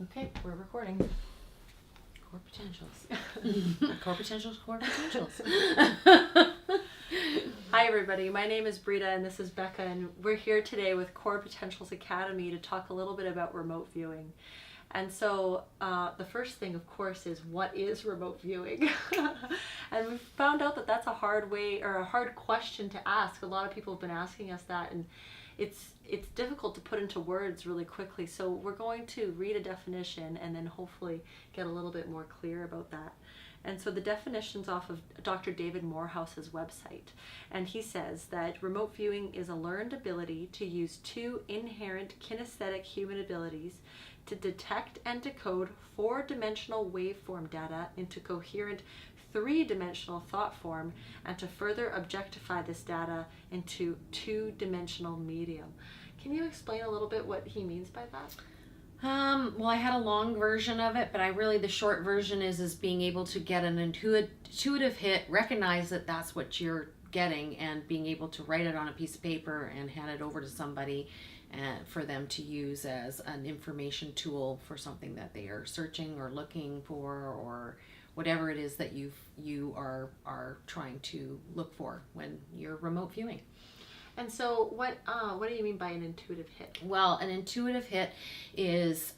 Okay, we're recording. Core potentials. Core potentials, core potentials. Hi everybody, my name is Brita and this is Becca, and we're here today with Core Potentials Academy to talk a little bit about remote viewing. And so the first thing, of course, is what is remote viewing? And we found out that that's a hard question to ask. A lot of people have been asking us that, and it's difficult to put into words really quickly. So we're going to read a definition and then hopefully get a little bit more clear about that. And so the definition's off of Dr. David Morehouse's website. And he says that remote viewing is a learned ability to use two inherent kinesthetic human abilities to detect and decode four-dimensional waveform data into coherent three-dimensional thought form, and to further objectify this data into two-dimensional medium. Can you explain a little bit what he means by that? Well, I had a long version of it, but the short version is being able to get an intuitive hit, recognize that that's what you're getting, and being able to write it on a piece of paper and hand it over to somebody for them to use as an information tool for something that they are searching or looking for, or whatever it is that you are trying to look for when you're remote viewing. And so what do you mean by an intuitive hit? Well, an intuitive hit is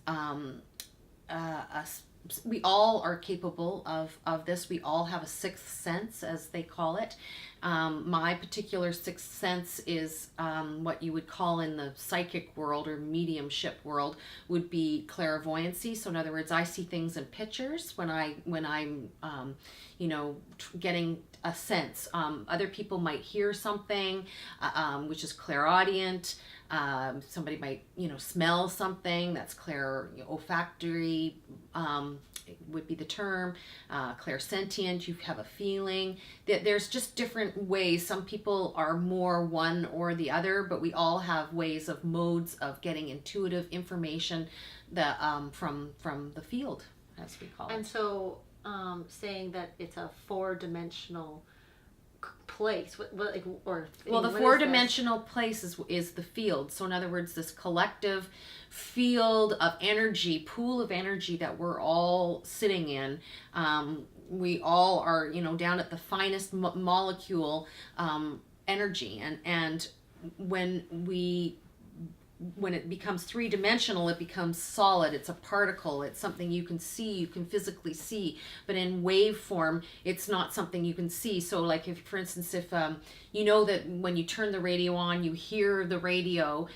we all are capable of this. We all have a sixth sense, as they call it. My particular sixth sense is what you would call in the psychic world or mediumship world would be clairvoyancy. So in other words, I see things in pictures when I'm getting a sense. Other people might hear something, which is clairaudient. Somebody might, smell something. That's olfactory, would be the term. Clairsentient, you have a feeling. There's just different ways. Some people are more one or the other, but we all have modes of getting intuitive information that from the field, as we call it. And so saying that it's a four-dimensional place, the four-dimensional place is the field. So in other words, this collective field of energy, pool of energy that we're all sitting in. We all are, down at the finest molecule energy, and when it becomes three-dimensional, it becomes solid. It's a particle. It's something you can see, you can physically see. But in wave form, it's not something you can see. So like if, for instance, if you know that when you turn the radio on, you hear the radio.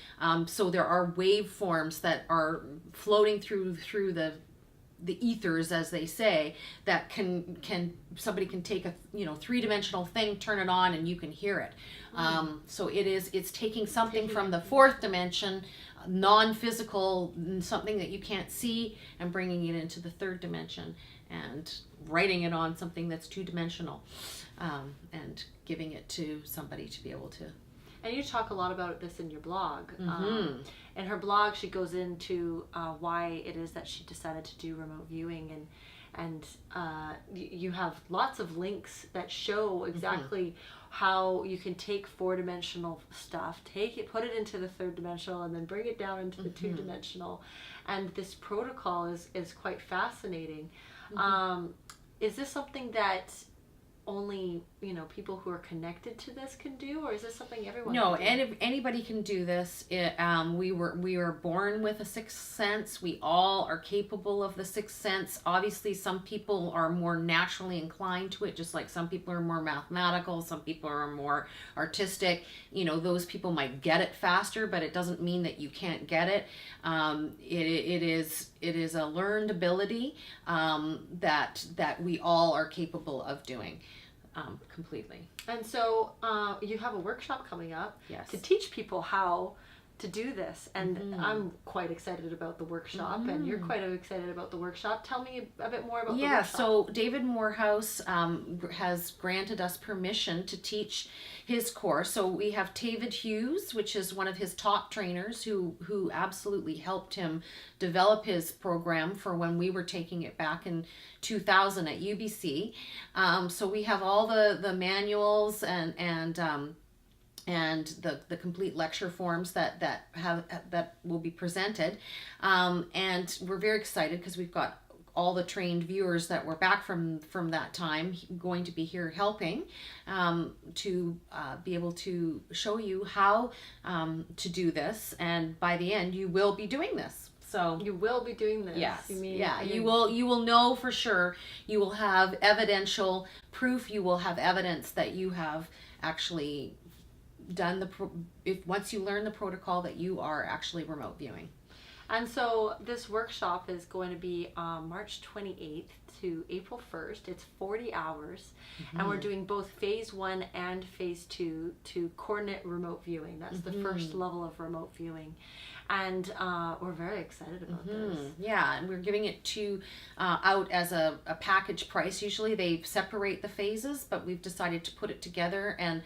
So there are waveforms that are floating through the ethers, as they say, that somebody can take a three-dimensional thing, turn it on, and you can hear it. So it's taking something from the fourth dimension, non-physical, something that you can't see, and bringing it into the third dimension and writing it on something that's two-dimensional, and giving it to somebody to be able to. And you talk a lot about this in your blog. Mm-hmm. In her blog, she goes into why it is that she decided to do remote viewing, and you have lots of links that show exactly how you can take four-dimensional stuff, put it into the third-dimensional, and then bring it two-dimensional. And this protocol is quite fascinating. Is this something that only people who are connected to this can do, or is this something everyone can do? Anybody can do this. We were born with a sixth sense. We all are capable of the sixth sense. Obviously, some people are more naturally inclined to it, just like some people are more mathematical, some people are more artistic. Those people might get it faster, but it doesn't mean that you can't get it. It is a learned ability that we all are capable of doing. Completely. And so you have a workshop coming up. Yes. To teach people how to do this, and I'm quite excited about the workshop, and you're quite excited about the workshop. Tell me a bit more about the workshop. So David Morehouse has granted us permission to teach his course. So we have David Hughes, which is one of his top trainers who absolutely helped him develop his program for when we were taking it back in 2000 at UBC. So we have all the manuals and and the complete lecture forms that will be presented, and we're very excited because we've got all the trained viewers that were back from that time going to be here helping, to be able to show you how to do this, and by the end you will be doing this. So you will be doing this. Yes. You mean, yeah. You will know for sure. You will have evidential proof. You will have evidence that you have actually done once you learn the protocol, that you are actually remote viewing. And so this workshop is going to be March 28th to April 1st. It's 40 hours, and we're doing both phase 1 and phase 2 to coordinate remote viewing. That's the first level of remote viewing. And we're very excited about this. Yeah, and we're giving it out as a package price. Usually they separate the phases, but we've decided to put it together and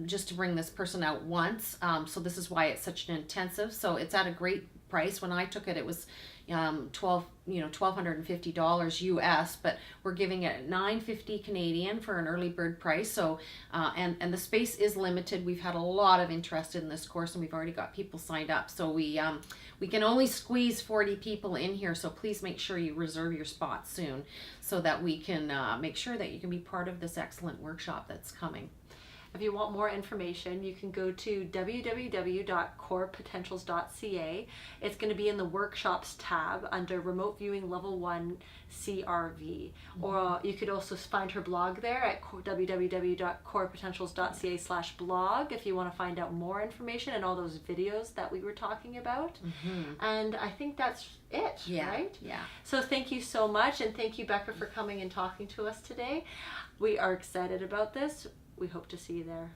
just to bring this person out once. So this is why it's such an intensive. So it's at a great price. When I took it, it was $1,250 US, but we're giving it $950 Canadian for an early bird price. So and the space is limited. We've had a lot of interest in this course, and we've already got people signed up. So we can only squeeze 40 people in here. So please make sure you reserve your spot soon, so that we can make sure that you can be part of this excellent workshop that's coming. If you want more information, you can go to www.corepotentials.ca. It's going to be in the workshops tab under remote viewing level 1 CRV. Or you could also find her blog there at www.corepotentials.ca/blog if you want to find out more information and all those videos that we were talking about. And I think that's it, right? Yeah. So thank you so much, and thank you, Becca, for coming and talking to us today. We are excited about this. We hope to see you there.